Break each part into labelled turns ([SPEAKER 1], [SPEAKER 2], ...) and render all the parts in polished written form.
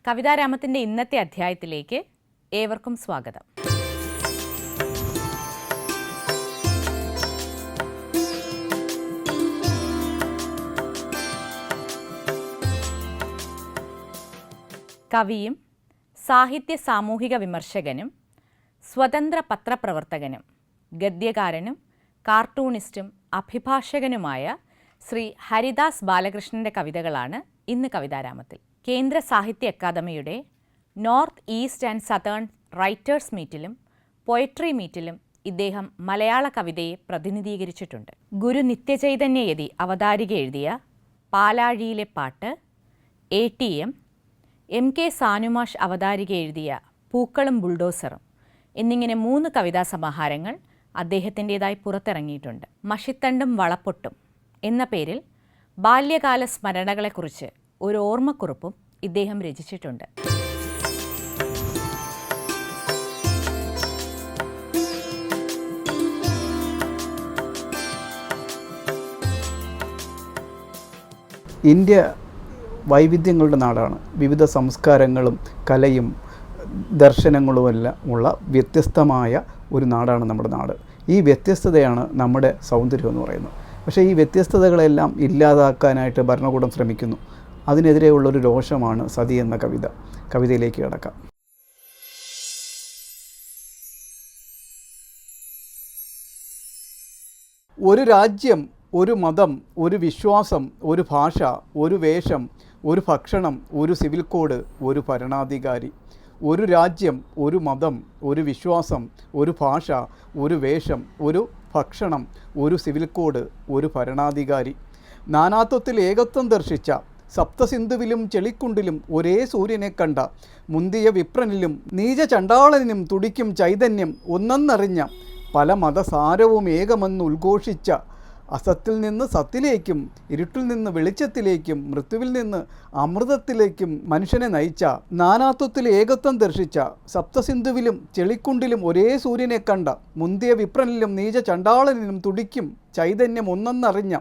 [SPEAKER 1] കവിതാരാമത്തിൻ്റെ ഇന്നത്തെ അധ്യായത്തിലേക്ക് ഏവർക്കും സ്വാഗതം. കവിയും സാഹിത്യ സാമൂഹിക വിമർശകനും സ്വതന്ത്ര പത്രപ്രവർത്തകനും ഗദ്യകാരനും കാർട്ടൂണിസ്റ്റും അഭിഭാഷകനുമായ ശ്രീ ഹരിദാസ് ബാലകൃഷ്ണൻ്റെ കവിതകളാണ് ഇന്ന് കവിതാരാമത്തിൽ. കേന്ദ്ര സാഹിത്യ അക്കാദമിയുടെ north east and southern writers മീറ്റിലും പോയട്രി മീറ്റിലും ഇദ്ദേഹം മലയാള കവിതയെ പ്രതിനിധീകരിച്ചിട്ടുണ്ട്. ഗുരു നിത്യചൈതന്യയതി അവതാരിക എഴുതിയ പാലാഴിയിലെ പാട്ട്, ATM, MK സാനുമാഷ് അവതാരിക എഴുതിയ പൂക്കളും ബുൾഡോസറും എന്നിങ്ങനെ 3 കവിതാ സമാഹാരങ്ങൾ അദ്ദേഹത്തിൻ്റെതായി പുറത്തിറങ്ങിയിട്ടുണ്ട്. മഷിത്തണ്ടും വളപ്പൊട്ടും എന്ന പേരിൽ ബാല്യകാല സ്മരണകളെക്കുറിച്ച് ഒരു ഓർമ്മക്കുറിപ്പും ഇദ്ദേഹം രചിച്ചിട്ടുണ്ട്.
[SPEAKER 2] ഇന്ത്യ വൈവിധ്യങ്ങളുടെ നാടാണ്. വിവിധ സംസ്കാരങ്ങളും കലയും ദർശനങ്ങളുമെല്ലാം ഉള്ള വ്യത്യസ്തമായ ഒരു നാടാണ് നമ്മുടെ നാട്. ഈ വ്യത്യസ്തതയാണ് നമ്മുടെ സൗന്ദര്യം എന്ന് പറയുന്നത്. പക്ഷേ ഈ വ്യത്യസ്തതകളെല്ലാം ഇല്ലാതാക്കാനായിട്ട് ഭരണകൂടം ശ്രമിക്കുന്നു. അതിനെതിരെയുള്ളൊരു രോഷമാണ് സതി എന്ന കവിതയിലേക്ക് കിടക്കാം. ഒരു രാജ്യം, ഒരു മതം, ഒരു വിശ്വാസം, ഒരു ഭാഷ, ഒരു വേഷം, ഒരു ഭക്ഷണം, ഒരു സിവിൽ കോഡ്, ഒരു ഭരണാധികാരി. ഒരു രാജ്യം, ഒരു മതം, ഒരു വിശ്വാസം, ഒരു ഭാഷ, ഒരു വേഷം, ഒരു ഭക്ഷണം, ഒരു സിവിൽ കോഡ്, ഒരു ഭരണാധികാരി. നാനാത്വത്തിൽ ഏകത്വം ദർശിച്ച സപ്തസിന്ധുവിലും ചെളിക്കുണ്ടിലും ഒരേ സൂര്യനെ കണ്ട മുന്തിയ വിപ്രനിലും നീച ചണ്ടാളനും തുടിക്കും ചൈതന്യം ഒന്നെന്നറിഞ്ഞ പല മതസാരവും ഏകമെന്ന് ഉദ്ഘോഷിച്ച അസത്തിൽ നിന്ന് സത്തിലേക്കും ഇരുട്ടിൽ നിന്ന് വെളിച്ചത്തിലേക്കും മൃത്യുവിൽ നിന്ന് അമൃതത്തിലേക്കും മനുഷ്യനെ നയിച്ച നാനാത്വത്തിൽ ഏകത്വം ദർശിച്ച സപ്തസിന്ധുവിലും ചെളിക്കുണ്ടിലും ഒരേ സൂര്യനെ കണ്ട മുന്തിയ വിപ്രനിലും നീച ചണ്ടാളനിലും തുടിക്കും ചൈതന്യം ഒന്നെന്നറിഞ്ഞ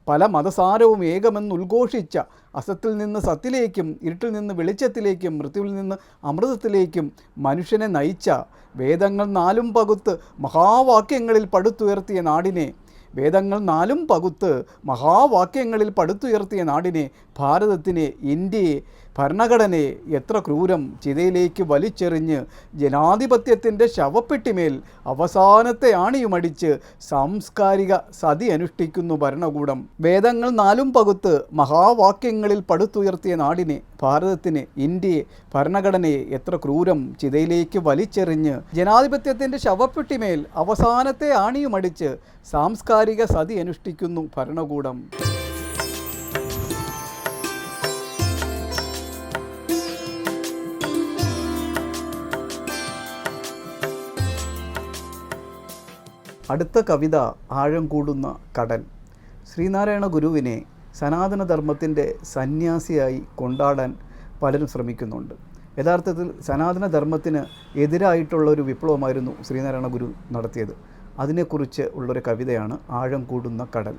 [SPEAKER 2] പല മതസാരവും ഏകമെന്ന് ഉദ്ഘോഷിച്ച അസത്തിൽ നിന്ന് സത്തിലേക്കും ഇരുട്ടിൽ നിന്ന് വെളിച്ചത്തിലേക്കും മൃത്യുവിൽ നിന്ന് അമൃതത്തിലേക്കും മനുഷ്യനെ നയിച്ച വേദങ്ങൾ 4 പകുത്ത് മഹാവാക്യങ്ങളിൽ പടുത്തുയർത്തിയ നാടിനെ വേദങ്ങൾ 4 പകുത്ത് മഹാവാക്യങ്ങളിൽ പടുത്തുയർത്തിയ നാടിനെ, ഭാരതത്തിനെ, ഇന്ത്യയെ, ഭരണഘടനയെ എത്ര ക്രൂരം ചിതയിലേക്ക് വലിച്ചെറിഞ്ഞ് ജനാധിപത്യത്തിൻ്റെ ശവപ്പെട്ടിമേൽ അവസാനത്തെ ആണിയുമടിച്ച് സാംസ്കാരിക സതി അനുഷ്ഠിക്കുന്നു ഭരണകൂടം. വേദങ്ങൾ 4 പകുത്ത് മഹാവാക്യങ്ങളിൽ പടുത്തുയർത്തിയ നാടിനെ, ഭാരതത്തിനെ, ഇന്ത്യയെ, ഭരണഘടനയെ എത്ര ക്രൂരം ചിതയിലേക്ക് വലിച്ചെറിഞ്ഞ് ജനാധിപത്യത്തിൻ്റെ ശവപ്പെട്ടിമേൽ അവസാനത്തെ ആണിയുമടിച്ച് സാംസ്കാരിക സതി അനുഷ്ഠിക്കുന്നു ഭരണകൂടം. അടുത്ത കവിത ആഴം കൂടുന്ന കടൽ. ശ്രീനാരായണ ഗുരുവിനെ സനാതനധർമ്മത്തിൻ്റെ സന്യാസിയായി കൊണ്ടാടാൻ പലരും ശ്രമിക്കുന്നുണ്ട്. യഥാർത്ഥത്തിൽ സനാതനധർമ്മത്തിന് എതിരായിട്ടുള്ളൊരു വിപ്ലവമായിരുന്നു ശ്രീനാരായണ ഗുരു നടത്തിയത്. അതിനെക്കുറിച്ച് ഉള്ളൊരു കവിതയാണ് ആഴം കൂടുന്ന കടൽ.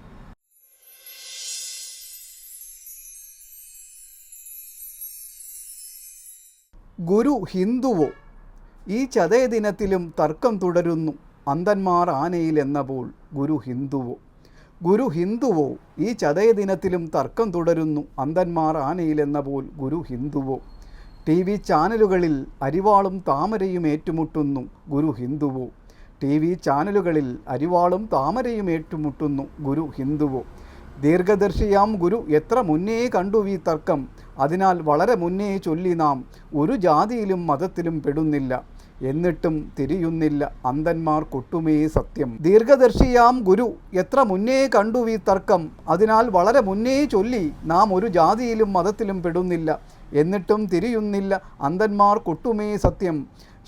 [SPEAKER 2] ഗുരു ഹിന്ദുവോ? ഈ ചതയ ദിനത്തിലും തർക്കം തുടരുന്നു അന്ധന്മാർ ആനയിൽ എന്നപ്പോൾ ഗുരു ഹിന്ദുവോ? ഗുരു ഹിന്ദുവോ? ഈ ചതയ ദിനത്തിലും തർക്കം തുടരുന്നു അന്ധന്മാർ ആനയിൽ എന്നപ്പോൾ ഗുരു ഹിന്ദുവോ? TV ചാനലുകളിൽ അരിവാളും താമരയും ഏറ്റുമുട്ടുന്നു ഗുരു ഹിന്ദുവോ? TV ചാനലുകളിൽ അരിവാളും താമരയും ഏറ്റുമുട്ടുന്നു ഗുരു ഹിന്ദുവോ? ദീർഘദർശിയാം ഗുരു എത്ര മുന്നേ കണ്ടു ഈ തർക്കം, അതിനാൽ വളരെ മുന്നേ ചൊല്ലി നാം ഒരു ജാതിയിലും മതത്തിലും പെടുന്നില്ല, എന്നിട്ടും തിരിയുന്നില്ല അന്ധന്മാർ കൊട്ടുമേ സത്യം. ദീർഘദർശിയാം ഗുരു എത്ര മുന്നേ കണ്ടു ഈ തർക്കം, അതിനാൽ വളരെ മുന്നേ ചൊല്ലി നാം ഒരു ജാതിയിലും മതത്തിലും പെടുന്നില്ല, എന്നിട്ടും തിരിയുന്നില്ല അന്ധന്മാർ കൊട്ടുമേ സത്യം.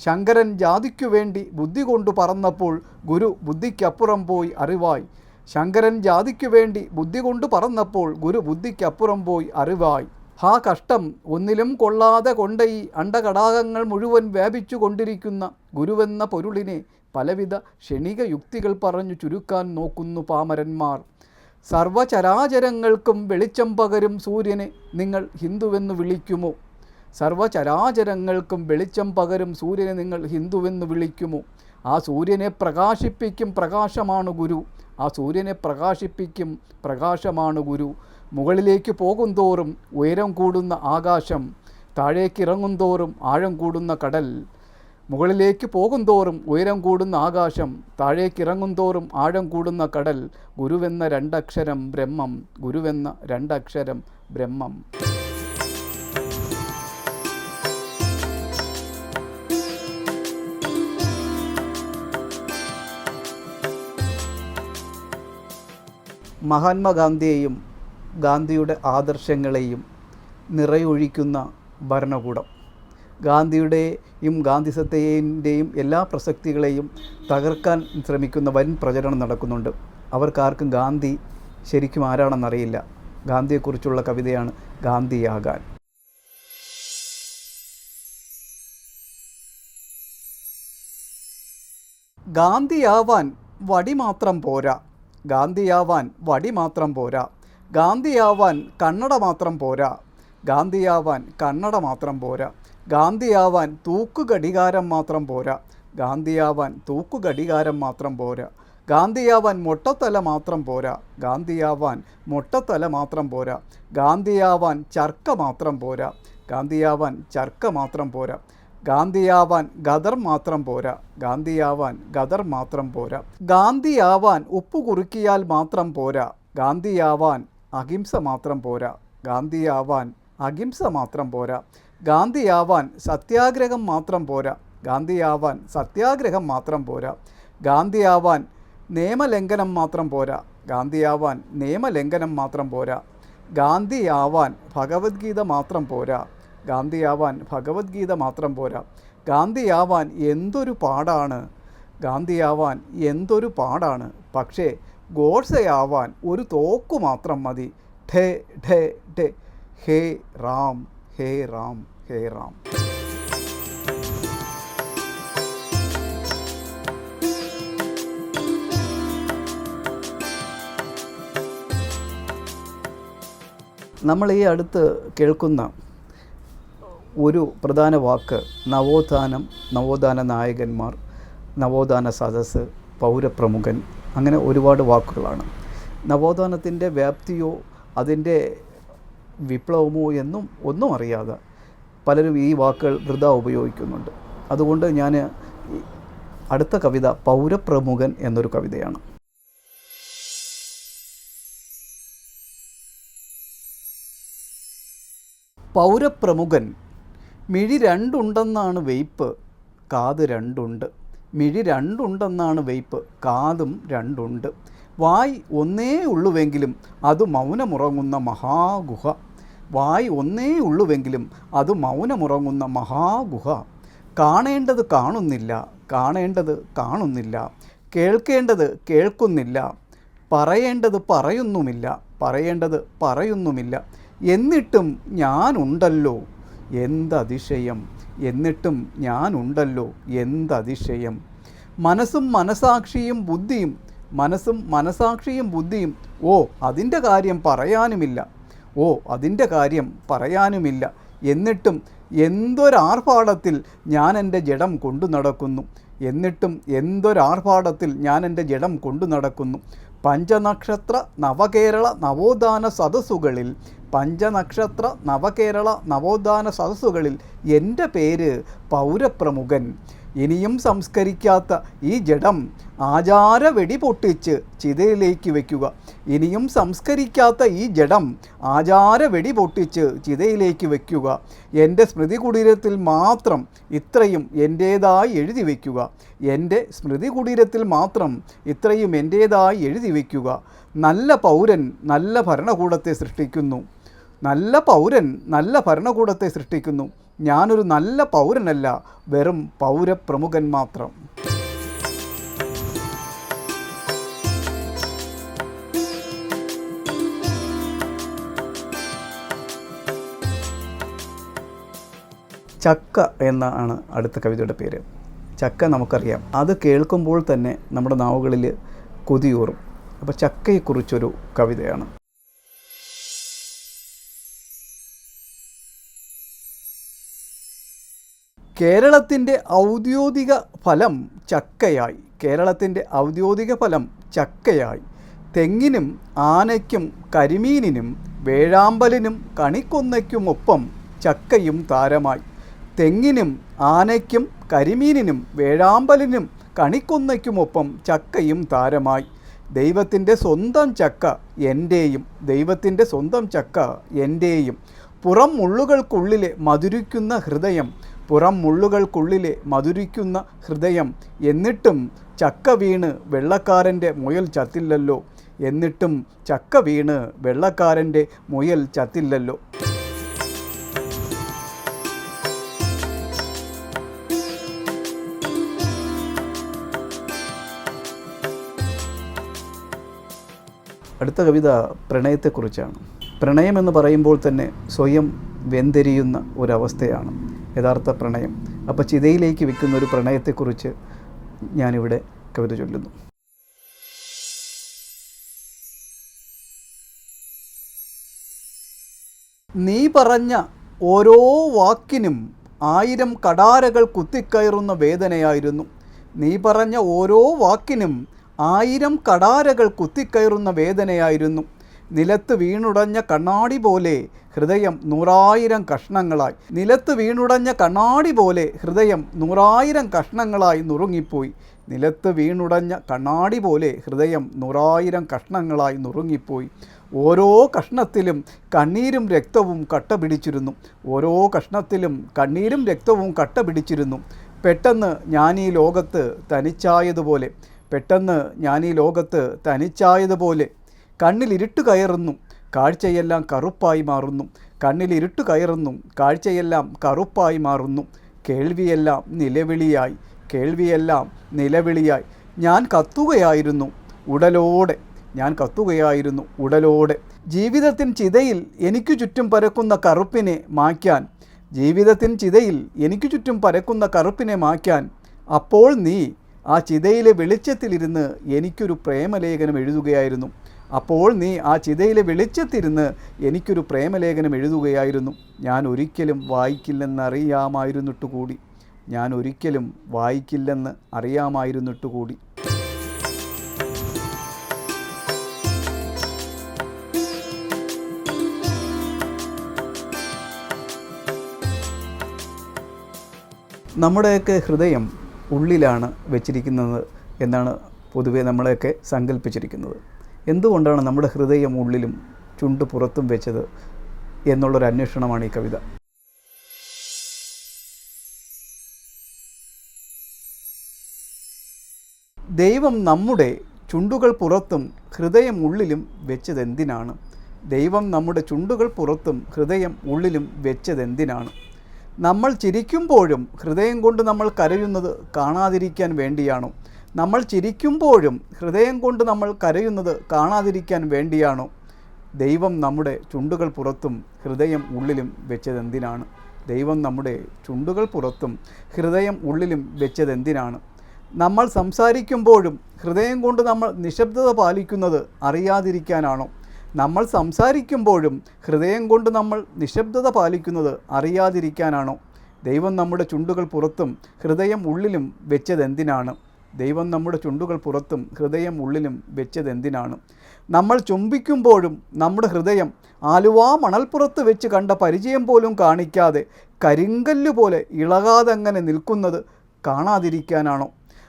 [SPEAKER 2] ശങ്കരൻ ജാതിക്കു വേണ്ടി ബുദ്ധി കൊണ്ടു പറന്നപ്പോൾ ഗുരു ബുദ്ധിക്കപ്പുറം പോയി അറിവായി. ശങ്കരൻ ജാതിക്കു വേണ്ടി ബുദ്ധി കൊണ്ടു പറന്നപ്പോൾ ഗുരു ബുദ്ധിക്കപ്പുറം പോയി അറിവായി. ഹാ കഷ്ടം, ഒന്നിലും കൊള്ളാതെ കൊണ്ട് ഈ അണ്ടകടാകങ്ങൾ മുഴുവൻ വ്യാപിച്ചു കൊണ്ടിരിക്കുന്ന ഗുരുവെന്ന പൊരുളിനെ പലവിധ ക്ഷണിക യുക്തികൾ പറഞ്ഞു ചുരുക്കാൻ നോക്കുന്നു പാമരന്മാർ. സർവചരാചരങ്ങൾക്കും വെളിച്ചം പകരും സൂര്യനെ നിങ്ങൾ ഹിന്ദുവെന്ന് വിളിക്കുമോ? സർവചരാചരങ്ങൾക്കും വെളിച്ചം പകരും സൂര്യനെ നിങ്ങൾ ഹിന്ദുവെന്ന് വിളിക്കുമോ? ആ സൂര്യനെ പ്രകാശിപ്പിക്കും പ്രകാശമാണ് ഗുരു. ആ സൂര്യനെ പ്രകാശിപ്പിക്കും പ്രകാശമാണ് ഗുരു. മുകളിലേക്ക് പോകുന്തോറും ഉയരം കൂടുന്ന ആകാശം, താഴേക്കിറങ്ങും തോറും ആഴം കൂടുന്ന കടൽ. മുകളിലേക്ക് പോകുന്തോറും ഉയരം കൂടുന്ന ആകാശം, താഴേക്കിറങ്ങും തോറും ആഴം കൂടുന്ന കടൽ. ഗുരുവെന്ന രണ്ടക്ഷരം ബ്രഹ്മം, ഗുരുവെന്ന രണ്ടക്ഷരം ബ്രഹ്മം. മഹാത്മാഗാന്ധിയെയും ഗാന്ധിയുടെ ആദർശങ്ങളെയും നിറയൊഴിക്കുന്ന ഭരണകൂടം, ഗാന്ധിയുടെയും ഗാന്ധിസത്തയേൻ്റെയും എല്ലാ പ്രസക്തികളെയും തകർക്കാൻ ശ്രമിക്കുന്ന വൻ പ്രചരണം നടക്കുന്നുണ്ട്. അവർക്കാർക്കും ഗാന്ധി ശരിക്കും ആരാണെന്നറിയില്ല. ഗാന്ധിയെക്കുറിച്ചുള്ള കവിതയാണ് ഗാന്ധിയാകാൻ. ഗാന്ധിയാവാൻ വടി മാത്രം പോരാ, ഗാന്ധിയാവാൻ വടി മാത്രം പോരാ. ഗാന്ധിയാവാൻ കണ്ണട മാത്രം പോരാ, ഗാന്ധിയാവാൻ കണ്ണട മാത്രം പോരാ. ഗാന്ധിയാവാൻ തൂക്കുകടികാരം മാത്രം പോരാ, ഗാന്ധിയാവാൻ തൂക്കുകടികാരം മാത്രം പോരാ. ഗാന്ധിയാവാൻ മൊട്ടത്തല മാത്രം പോരാ, ഗാന്ധിയാവാൻ മൊട്ടത്തല മാത്രം പോരാ. ഗാന്ധിയാവാൻ ചർക്ക മാത്രം പോരാ, ഗാന്ധിയാവാൻ ചർക്ക മാത്രം പോരാ. ഗാന്ധിയാവാൻ ഗദർ മാത്രം പോരാ, ഗാന്ധിയാവാൻ ഗദർ മാത്രം പോരാ. ഗാന്ധിയാവാൻ ഉപ്പ് കുറുക്കിയാൽ മാത്രം പോരാ, ഗാന്ധിയാവാൻ അഹിംസ മാത്രം പോരാ, ഗാന്ധിയാവാൻ അഹിംസ മാത്രം പോരാ. ഗാന്ധിയാവാൻ സത്യാഗ്രഹം മാത്രം പോരാ, ഗാന്ധിയാവാൻ സത്യാഗ്രഹം മാത്രം പോരാ. ഗാന്ധിയാവാൻ നിയമലംഘനം മാത്രം പോരാ, ഗാന്ധിയാവാൻ നിയമലംഘനം മാത്രം പോരാ. ഗാന്ധിയാവാൻ ഭഗവത്ഗീത മാത്രം പോരാ, ഗാന്ധിയാവാൻ ഭഗവത്ഗീത മാത്രം പോരാ. ഗാന്ധിയാവാൻ എന്തൊരു പാടാണ്, ഗാന്ധിയാവാൻ എന്തൊരു പാടാണ്. പക്ഷേ ഗോഡ്സെയാവാൻ ഒരു തോക്കു മാത്രം മതി. ഠേ ഠേ ഠേ, ഹേ റാം ഹേ റാം ഹേ റാം. നമ്മൾ ഈ അടുത്ത് കേൾക്കുന്ന ഒരു പ്രധാന വാക്ക് നവോത്ഥാനം, നവോത്ഥാന നായകന്മാർ, നവോത്ഥാന സദസ്സ്, പൗരപ്രമുഖൻ, അങ്ങനെ ഒരുപാട് വാക്കുകളാണ്. നവോത്ഥാനത്തിൻ്റെ വ്യാപ്തിയോ അതിൻ്റെ വിപ്ലവമോ എന്നും ഒന്നും അറിയാതെ പലരും ഈ വാക്കുകൾ വൃഥാ ഉപയോഗിക്കുന്നുണ്ട്. അതുകൊണ്ട് ഞാൻ അടുത്ത കവിത പൗരപ്രമുഖൻ എന്നൊരു കവിതയാണ്. പൗരപ്രമുഖൻ. മിഴി രണ്ടുണ്ടെന്നാണ് വെയ്പ്പ്, കാത് രണ്ടുണ്ട്. മിഴി രണ്ടുണ്ടെന്നാണ് വെയ്പ്പ്, കാതും രണ്ടുണ്ട്. വായ് ഒന്നേ ഉള്ളുവെങ്കിലും അത് മൗനമുറങ്ങുന്ന മഹാഗുഹ. വായ് ഒന്നേ ഉള്ളുവെങ്കിലും അത് മൗനമുറങ്ങുന്ന മഹാഗുഹ. കാണേണ്ടത് കാണുന്നില്ല, കാണേണ്ടത് കാണുന്നില്ല. കേൾക്കേണ്ടത് കേൾക്കുന്നില്ല, പറയേണ്ടത് പറയുന്നുമില്ല, പറയേണ്ടത് പറയുന്നുമില്ല. എന്നിട്ടും ഞാനുണ്ടല്ലോ എന്തതിശയം, എന്നിട്ടും ഞാനുണ്ടല്ലോ എന്തതിശയം. മനസ്സും മനസാക്ഷിയും ബുദ്ധിയും, മനസ്സും മനസാക്ഷിയും ബുദ്ധിയും, ഓ അതിൻ്റെ കാര്യം പറയാനുമില്ല, ഓ അതിൻ്റെ കാര്യം പറയാനുമില്ല. എന്നിട്ടും എന്തൊരാർഭാടത്തിൽ ഞാൻ എൻ്റെ ജഡം കൊണ്ടു നടക്കുന്നു, എന്നിട്ടും എന്തൊരാർഭാടത്തിൽ ഞാൻ എൻ്റെ ജഡം കൊണ്ടു നടക്കുന്നു. പഞ്ചനക്ഷത്ര നവകേരള നവോത്ഥാന സദസ്സുകളിൽ, പഞ്ചനക്ഷത്ര നവകേരള നവോത്ഥാന സദസ്സുകളിൽ എൻ്റെ പേര് പൗരപ്രമുഖൻ. ഇനിയും സംസ്കരിക്കാത്ത ഈ ജഡം ആചാര വെടി പൊട്ടിച്ച് ചിതയിലേക്ക് വയ്ക്കുക. ഇനിയും സംസ്കരിക്കാത്ത ഈ ജഡം ആചാര വെടി പൊട്ടിച്ച് ചിതയിലേക്ക് വയ്ക്കുക. എൻ്റെ സ്മൃതി കുടീരത്തിൽ മാത്രം ഇത്രയും എൻ്റേതായി എഴുതി വയ്ക്കുക. എൻ്റെ സ്മൃതി കുടീരത്തിൽ മാത്രം ഇത്രയും എൻ്റേതായി എഴുതി വയ്ക്കുക. നല്ല പൗരൻ നല്ല ഭരണകൂടത്തെ സൃഷ്ടിക്കുന്നു, നല്ല പൗരൻ നല്ല ഭരണകൂടത്തെ സൃഷ്ടിക്കുന്നു. ഞാനൊരു നല്ല പൗരനല്ല, വെറും പൗരപ്രമുഖൻ മാത്രം. ചക്ക എന്നാണ് അടുത്ത കവിതയുടെ പേര്. ചക്ക നമുക്കറിയാം, അത് കേൾക്കുമ്പോൾ തന്നെ നമ്മുടെ നാവുകളിൽ കൊതിയൂറും. അപ്പോൾ ചക്കയെക്കുറിച്ചൊരു കവിതയാണ്. കേരളത്തിൻ്റെ ഔദ്യോഗിക ഫലം ചക്കയായി. കേരളത്തിൻ്റെ ഔദ്യോഗിക ഫലം ചക്കയായി. തെങ്ങിനും ആനയ്ക്കും കരിമീനിനും വേഴാമ്പലിനും കണിക്കൊന്നയ്ക്കുമൊപ്പം ചക്കയും താരമായി. തെങ്ങിനും ആനയ്ക്കും കരിമീനിനും വേഴാമ്പലിനും കണിക്കൊന്നയ്ക്കുമൊപ്പം ചക്കയും താരമായി. ദൈവത്തിൻ്റെ സ്വന്തം ചക്ക എൻ്റെയും, ദൈവത്തിൻ്റെ സ്വന്തം ചക്ക എൻ്റെയും. പുറം മുള്ളുകൾക്കുള്ളിലെ മധുരിക്കുന്ന ഹൃദയം, പുറം മുള്ളുകൾക്കുള്ളിലെ മധുരിക്കുന്ന ഹൃദയം. എന്നിട്ടും ചക്ക വീണ് വെള്ളക്കാരൻ്റെ മുയൽ ചത്തില്ലല്ലോ, എന്നിട്ടും ചക്ക വീണ് വെള്ളക്കാരൻ്റെ മുയൽ ചത്തില്ലല്ലോ. അടുത്ത കവിത പ്രണയത്തെക്കുറിച്ചാണ്. പ്രണയമെന്ന് പറയുമ്പോൾ തന്നെ സ്വയം വെന്തെരിയുന്ന ഒരവസ്ഥയാണ് യഥാർത്ഥ പ്രണയം. അപ്പോൾ ചിതയിലേക്ക് വെക്കുന്ന ഒരു പ്രണയത്തെക്കുറിച്ച് ഞാനിവിടെ കവിത ചൊല്ലുന്നു. നീ പറഞ്ഞ ഓരോ വാക്കിനും 1000 കടാരകൾ കുത്തിക്കയറുന്ന വേദനയായിരുന്നു. നീ പറഞ്ഞ ഓരോ വാക്കിനും 1000 കടാരകൾ കുത്തിക്കയറുന്ന വേദനയായിരുന്നു. നിലത്ത് വീണുടഞ്ഞ കണ്ണാടി പോലെ ഹൃദയം 100,000 കഷ്ണങ്ങളായി. നിലത്ത് വീണുടഞ്ഞ കണ്ണാടി പോലെ ഹൃദയം 100,000 കഷ്ണങ്ങളായി നുറുങ്ങിപ്പോയി. നിലത്ത് വീണുടഞ്ഞ കണ്ണാടി പോലെ ഹൃദയം 100,000 കഷ്ണങ്ങളായി നുറുങ്ങിപ്പോയി. ഓരോ കഷ്ണത്തിലും കണ്ണീരും രക്തവും കട്ട പിടിച്ചിരുന്നു. ഓരോ കഷ്ണത്തിലും കണ്ണീരും രക്തവും കട്ട പിടിച്ചിരുന്നു. പെട്ടെന്ന് ഞാനീ ലോകത്ത് തനിച്ചായതുപോലെ, പെട്ടെന്ന് ഞാനീ ലോകത്ത് തനിച്ചായതുപോലെ. കണ്ണിലിരുട്ട് കയറുന്നു, കാഴ്ചയെല്ലാം കറുപ്പായി മാറുന്നു. കണ്ണിലിരുട്ട് കയറുന്നു, കാഴ്ചയെല്ലാം കറുപ്പായി മാറുന്നു. കേൾവിയെല്ലാം നിലവിളിയായി, കേൾവിയെല്ലാം നിലവിളിയായി. ഞാൻ കത്തുകയായിരുന്നു ഉടലോടെ, ഞാൻ കത്തുകയായിരുന്നു ഉടലോടെ. ജീവിതത്തിൻ ചിതയിൽ എനിക്കു ചുറ്റും പരക്കുന്ന കറുപ്പിനെ മായ്ക്കാൻ, ജീവിതത്തിൻ ചിതയിൽ എനിക്കു ചുറ്റും പരക്കുന്ന കറുപ്പിനെ മായ്ക്കാൻ അപ്പോൾ നീ ആ ചിതയിലെ വെളിച്ചത്തിലിരുന്ന് എനിക്കൊരു പ്രേമലേഖനം എഴുതുകയായിരുന്നു. അപ്പോൾ നീ ആ ചിതയിലെ വെളിച്ചത്തിരുന്ന് എനിക്കൊരു പ്രേമലേഖനം എഴുതുകയായിരുന്നു. ഞാൻ ഒരിക്കലും വായിക്കില്ലെന്ന് അറിയാമായിരുന്നിട്ടുകൂടി, ഞാൻ ഒരിക്കലും വായിക്കില്ലെന്ന് അറിയാമായിരുന്നിട്ടുകൂടി. നമ്മുടെയൊക്കെ ഹൃദയം ഉള്ളിലാണ് വെച്ചിരിക്കുന്നത് എന്നാണ് പൊതുവെ നമ്മളെയൊക്കെ സങ്കല്പിച്ചിരിക്കുന്നത്. എന്തുകൊണ്ടാണ് നമ്മുടെ ഹൃദയം ഉള്ളിലും ചുണ്ട് പുറത്തും വെച്ചത് എന്നുള്ളൊരു അന്വേഷണമാണ് ഈ കവിത. ദൈവം നമ്മുടെ ചുണ്ടുകൾ പുറത്തും ഹൃദയം ഉള്ളിലും വെച്ചതെന്തിനാണ്? ദൈവം നമ്മുടെ ചുണ്ടുകൾ പുറത്തും ഹൃദയം ഉള്ളിലും വെച്ചതെന്തിനാണ്? നമ്മൾ ചിരിക്കുമ്പോഴും ഹൃദയം കൊണ്ട് നമ്മൾ കരയുന്നത് കാണാതിരിക്കാൻ വേണ്ടിയാണോ? നമ്മൾ ചിരിക്കുമ്പോഴും ഹൃദയം കൊണ്ട് നമ്മൾ കരയുന്നത് കാണാതിരിക്കാൻ വേണ്ടിയാണോ? ദൈവം നമ്മുടെ ചുണ്ടുകൾ പുറത്തും ഹൃദയം ഉള്ളിലും വെച്ചതെന്തിനാണ്? ദൈവം നമ്മുടെ ചുണ്ടുകൾ പുറത്തും ഹൃദയം ഉള്ളിലും വെച്ചതെന്തിനാണ്? നമ്മൾ സംസാരിക്കുമ്പോഴും ഹൃദയം കൊണ്ട് നമ്മൾ നിശബ്ദത പാലിക്കുന്നത് അറിയാതിരിക്കാനാണോ? നമ്മൾ സംസാരിക്കുമ്പോഴും ഹൃദയം കൊണ്ട് നമ്മൾ നിശബ്ദത പാലിക്കുന്നത് അറിയാതിരിക്കാനാണോ? ദൈവം നമ്മുടെ ചുണ്ടുകൾ പുറത്തും ഹൃദയം ഉള്ളിലും വെച്ചതെന്തിനാണ്? ദൈവം നമ്മുടെ ചുണ്ടുകൾ പുറത്തും ഹൃദയം ഉള്ളിലും വെച്ചതെന്തിനാണ്? നമ്മൾ ചുംബിക്കുമ്പോഴും നമ്മുടെ ഹൃദയം ആലുവാ മണൽപ്പുറത്ത് വെച്ച് കണ്ട പരിചയം പോലും കാണിക്കാതെ കരിങ്കല്ല് പോലെ ഇളകാതങ്ങനെ നിൽക്കുന്നത് കാണാതിരിക്കാനാണോ?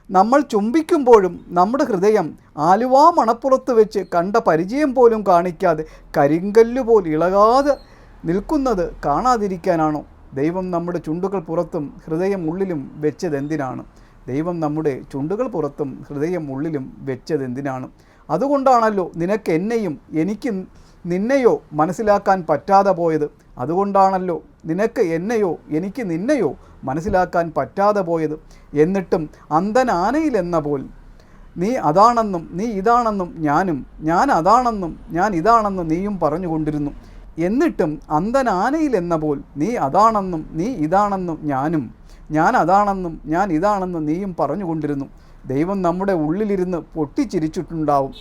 [SPEAKER 2] നമ്മൾ ചുംബിക്കുമ്പോഴും നമ്മുടെ ഹൃദയം ആലുവാ മണപ്പുറത്ത് വെച്ച് കണ്ട പരിചയം പോലും കാണിക്കാതെ കരിങ്കല്ല് പോലെ ഇളകാതെ നിൽക്കുന്നത് കാണാതിരിക്കാനാണോ? ദൈവം നമ്മുടെ ചുണ്ടുകൾ പുറത്തും ഹൃദയം ഉള്ളിലും വെച്ചതെന്തിനാണ്? ദൈവം നമ്മുടെ ചുണ്ടുകൾ പുറത്തും ഹൃദയം ഉള്ളിലും വെച്ചതെന്തിനാണ്? അതുകൊണ്ടാണല്ലോ നിനക്ക് എന്നെയും എനിക്ക് നിന്നെയോ മനസ്സിലാക്കാൻ പറ്റാതെ പോയത്. അതുകൊണ്ടാണല്ലോ നിനക്ക് എന്നെയോ എനിക്ക് നിന്നെയോ മനസ്സിലാക്കാൻ പറ്റാതെ പോയത്. എന്നിട്ടും അന്ധനാനയിലെന്ന പോൽ നീ അതാണെന്നും നീ ഇതാണെന്നും ഞാനും, ഞാൻ അതാണെന്നും ഞാൻ ഇതാണെന്നും നീയും പറഞ്ഞുകൊണ്ടിരുന്നു. എന്നിട്ടും അന്ധനാനയിലെന്ന പോൽ നീ അതാണെന്നും നീ ഇതാണെന്നും ഞാനും, ഞാൻ അതാണെന്നും ഞാൻ ഇതാണെന്നും നീയും പറഞ്ഞുകൊണ്ടിരുന്നു. ദൈവം നമ്മുടെ ഉള്ളിലിരുന്ന് പൊട്ടിച്ചിരിച്ചിട്ടുണ്ടാവും.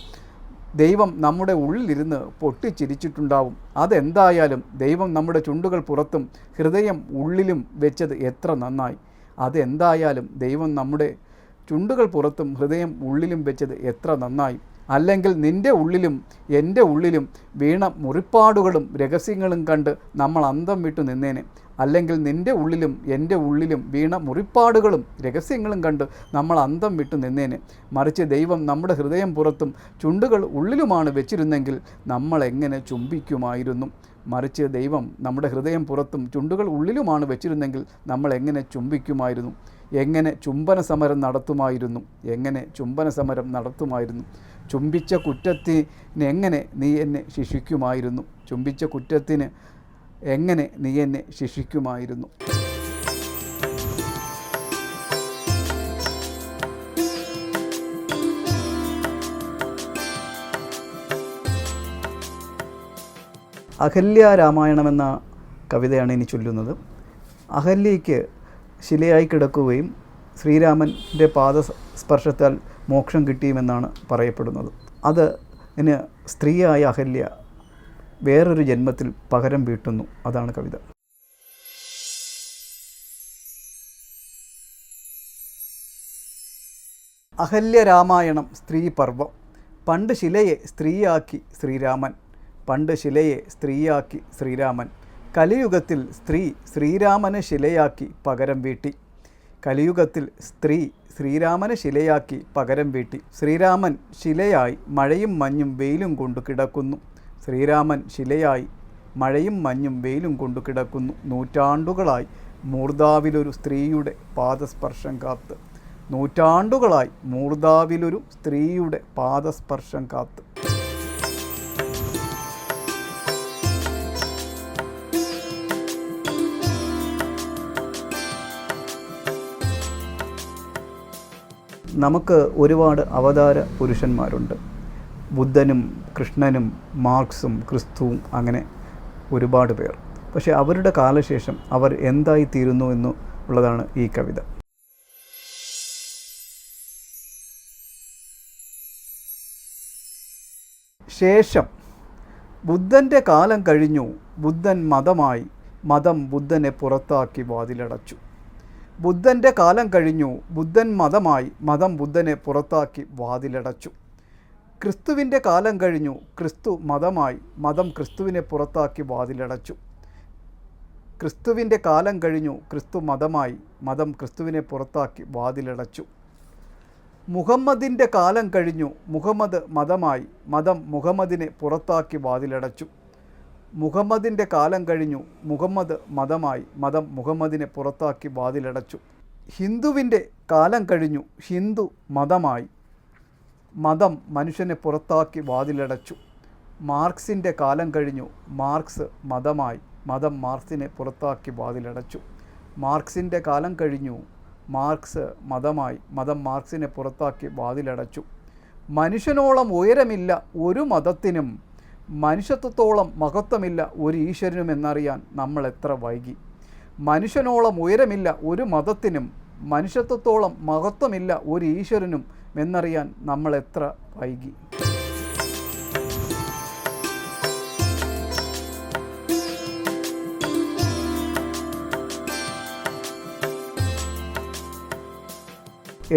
[SPEAKER 2] ദൈവം നമ്മുടെ ഉള്ളിലിരുന്ന് പൊട്ടിച്ചിരിച്ചിട്ടുണ്ടാവും. അതെന്തായാലും ദൈവം നമ്മുടെ ചുണ്ടുകൾ പുറത്തും ഹൃദയം ഉള്ളിലും വെച്ചത് എത്ര നന്നായി. അതെന്തായാലും ദൈവം നമ്മുടെ ചുണ്ടുകൾ പുറത്തും ഹൃദയം ഉള്ളിലും വെച്ചത് എത്ര നന്നായി. അല്ലെങ്കിൽ നിൻ്റെ ഉള്ളിലും എൻ്റെ ഉള്ളിലും വീണ മുറിപ്പാടുകളും രഹസ്യങ്ങളും കണ്ട് നമ്മൾ അന്തം വിട്ടു നിന്നേനെ. അല്ലെങ്കിൽ നിൻ്റെ ഉള്ളിലും എൻ്റെ ഉള്ളിലും വീണ മുറിപ്പാടുകളും രഹസ്യങ്ങളും കണ്ട് നമ്മൾ അന്തം വിട്ടു നിന്നേനെ. മറിച്ച് ദൈവം നമ്മുടെ ഹൃദയം പുറത്തും ചുണ്ടുകൾ ഉള്ളിലുമാണ് വെച്ചിരുന്നെങ്കിൽ നമ്മൾ എങ്ങനെ ചുംബിക്കുമായിരുന്നു. മറിച്ച് ദൈവം നമ്മുടെ ഹൃദയം പുറത്തും ചുണ്ടുകൾ ഉള്ളിലുമാണ് വെച്ചിരുന്നെങ്കിൽ നമ്മൾ എങ്ങനെ ചുംബിക്കുമായിരുന്നു. എങ്ങനെ ചുംബന സമരം നടത്തുമായിരുന്നു. ചുംബിച്ച കുറ്റത്തിന് എങ്ങനെ നീ എന്നെ ശിക്ഷിക്കുമായിരുന്നു. അഹല്യ രാമായണമെന്ന കവിതയാണ് ഇനി ചൊല്ലുന്നത്. അഹല്യയ്ക്ക് ശിലയായി കിടക്കുകയും ശ്രീരാമൻ്റെ പാദസ്പർശത്താൽ മോക്ഷം കിട്ടിയുമെന്നാണ് പറയപ്പെടുന്നത്. അതിന് സ്ത്രീയായ അഹല്യ വേറൊരു ജന്മത്തിൽ പകരം വീട്ടുന്നു. അതാണ് കവിത. അഹല്യ രാമായണം സ്ത്രീപർവം. പണ്ട് ശിലയെ സ്ത്രീയാക്കി ശ്രീരാമൻ. കലിയുഗത്തിൽ സ്ത്രീ ശ്രീരാമനെ ശിലയാക്കി പകരം വീട്ടി. ശ്രീരാമൻ ശിലയായി മഴയും മഞ്ഞും വെയിലും കൊണ്ടു കിടക്കുന്നു. നൂറ്റാണ്ടുകളായി മൂർധാവിലൊരു സ്ത്രീയുടെ പാദസ്പർശം കാത്ത്. നമുക്ക് ഒരുപാട് അവതാര പുരുഷന്മാരുണ്ട്. ബുദ്ധനും കൃഷ്ണനും മാർക്സും ക്രിസ്തുവും അങ്ങനെ ഒരുപാട് പേർ. പക്ഷേ അവരുടെ കാലശേഷം അവർ എന്തായിത്തീരുന്നു എന്നുള്ളതാണ് ഈ കവിത. ശേഷം ബുദ്ധൻ്റെ കാലം കഴിഞ്ഞു. ബുദ്ധൻ മതമായി. മതം ബുദ്ധനെ പുറത്താക്കി വാതിലടച്ചു. ബുദ്ധൻ്റെ കാലം കഴിഞ്ഞു. ബുദ്ധൻ മതമായി. മതം ബുദ്ധനെ പുറത്താക്കി വാതിലടച്ചു. ക്രിസ്തുവിൻ്റെ കാലം കഴിഞ്ഞു. ക്രിസ്തു മതമായി. മതം ക്രിസ്തുവിനെ പുറത്താക്കി വാതിലടച്ചു. ക്രിസ്തുവിൻ്റെ കാലം കഴിഞ്ഞു. ക്രിസ്തു മതമായി. മതം ക്രിസ്തുവിനെ പുറത്താക്കി വാതിലടച്ചു. മുഹമ്മദിൻ്റെ കാലം കഴിഞ്ഞു. മുഹമ്മദ് മതമായി. മതം മുഹമ്മദിനെ പുറത്താക്കി വാതിലടച്ചു. മുഹമ്മദിൻ്റെ കാലം കഴിഞ്ഞു. മുഹമ്മദ് മതമായി. മതം മുഹമ്മദിനെ പുറത്താക്കി വാതിലടച്ചു. ഹിന്ദുവിൻ്റെ കാലം കഴിഞ്ഞു. ഹിന്ദു മതമായി. മതം മനുഷ്യനെ പുറത്താക്കി വാതിലടച്ചു. മാർക്സിൻ്റെ കാലം കഴിഞ്ഞു. മാർക്സ് മതമായി. മതം മാർക്സിനെ പുറത്താക്കി വാതിലടച്ചു. മാർക്സിൻ്റെ കാലം കഴിഞ്ഞു. മാർക്സ് മതമായി. മതം മാർക്സിനെ പുറത്താക്കി വാതിലടച്ചു. മനുഷ്യനോളം ഉയരമില്ല ഒരു മതത്തിനും, മനുഷ്യത്വത്തോളം മഹത്വമില്ല ഒരു ഈശ്വരനും എന്നറിയാൻ നമ്മൾ എത്ര വൈകി. മനുഷ്യനോളം ഉയരമില്ല ഒരു മതത്തിനും, മനുഷ്യത്വത്തോളം മഹത്വമില്ല ഒരു ഈശ്വരനും എന്നറിയാൻ നമ്മൾ എത്ര വൈകി.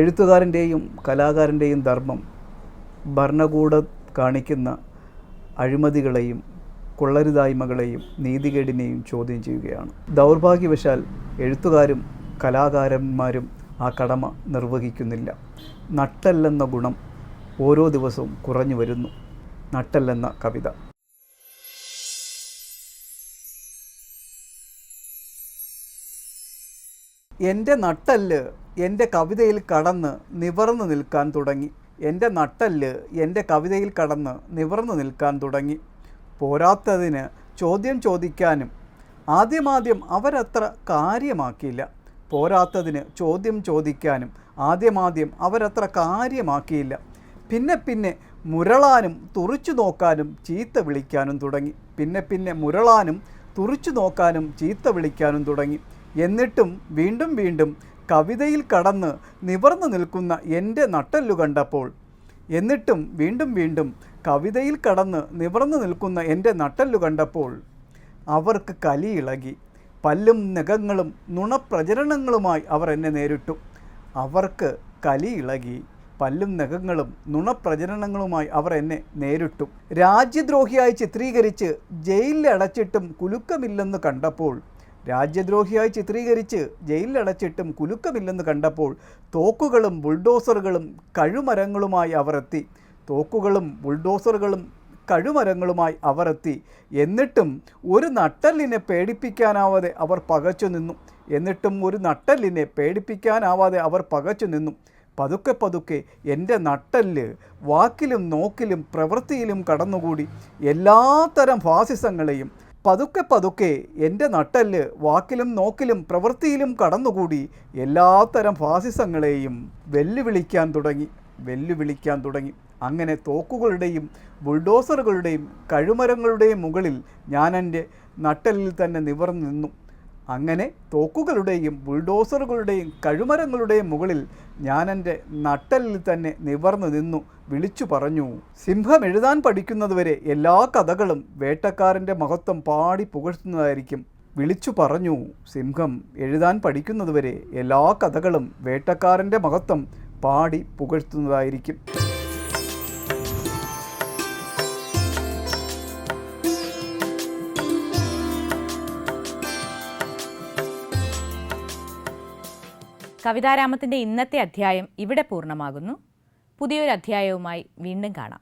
[SPEAKER 2] എഴുത്തുകാരൻ്റെയും കലാകാരൻ്റെയും ധർമ്മം ഭരണകൂടം കാണിക്കുന്ന അഴിമതികളെയും കൊള്ളരുതായ്മകളെയും നീതികേടിനെയും ചോദ്യം ചെയ്യുകയാണ്. ദൗർഭാഗ്യവശാൽ എഴുത്തുകാരും കലാകാരന്മാരും ആ കടമ നിർവഹിക്കുന്നില്ല. നട്ടെല്ലെന്ന ഗുണം ഓരോ ദിവസവും കുറഞ്ഞു വരുന്നു. നട്ടെല്ലെന്ന കവിത. എൻ്റെ നട്ടെല്ല് എൻ്റെ കവിതയിൽ കടന്ന് നിവർന്നു നിൽക്കാൻ തുടങ്ങി. എൻ്റെ നട്ടെല്ല് എൻ്റെ കവിതയിൽ കടന്ന് നിവർന്നു നിൽക്കാൻ തുടങ്ങി. പോരാത്തതിന് ചോദ്യം ചോദിക്കാനും ആദ്യമാദ്യം അവരത്ര കാര്യമാക്കിയില്ല. പിന്നെ പിന്നെ മുരളാനും തുറിച്ചു നോക്കാനും ചീത്ത വിളിക്കാനും തുടങ്ങി. എന്നിട്ടും വീണ്ടും വീണ്ടും കവിതയിൽ കടന്ന് നിവർന്നു നിൽക്കുന്ന എൻ്റെ നട്ടെല്ലു കണ്ടപ്പോൾ അവർക്ക് കലിയിളകി. പല്ലും നഖങ്ങളും നുണപ്രചരണങ്ങളുമായി അവർ എന്നെ നേരിട്ടു. അവർക്ക് കലിയിളകി. പല്ലും നഖങ്ങളും നുണപ്രചരണങ്ങളുമായി അവർ എന്നെ നേരിട്ടു. രാജ്യദ്രോഹിയായി ചിത്രീകരിച്ച് ജയിലിൽ അടച്ചിട്ടും കുലുക്കമില്ലെന്ന് കണ്ടപ്പോൾ തോക്കുകളും ബുൾഡോസറുകളും കഴുമരങ്ങളുമായി അവർ എത്തി. എന്നിട്ടും ഒരു നട്ടെല്ലിനെ പേടിപ്പിക്കാനാവാതെ അവർ പകച്ചു നിന്നു. പതുക്കെ എൻ്റെ നട്ടെല്ല് വാക്കിലും നോക്കിലും പ്രവൃത്തിയിലും കടന്നുകൂടി എല്ലാത്തരം ഫാസിസങ്ങളെയും വെല്ലുവിളിക്കാൻ തുടങ്ങി. അങ്ങനെ തോക്കുകളുടെയും ബുൾഡോസറുകളുടെയും കഴുമരങ്ങളുടെയും മുകളിൽ ഞാൻ എൻ്റെ നട്ടെല്ലിൽ തന്നെ നിവർന്നു നിന്നു. വിളിച്ചു പറഞ്ഞു, സിംഹം എഴുതാൻ പഠിക്കുന്നതുവരെ എല്ലാ കഥകളും വേട്ടക്കാരൻ്റെ മഹത്വം പാടി പുകഴ്ത്തുന്നതായിരിക്കും.
[SPEAKER 1] കവിതാരാമത്തിൻ്റെ ഇന്നത്തെ അധ്യായം ഇവിടെ പൂർണ്ണമാകുന്നു. പുതിയൊരു അധ്യായവുമായി വീണ്ടും കാണാം.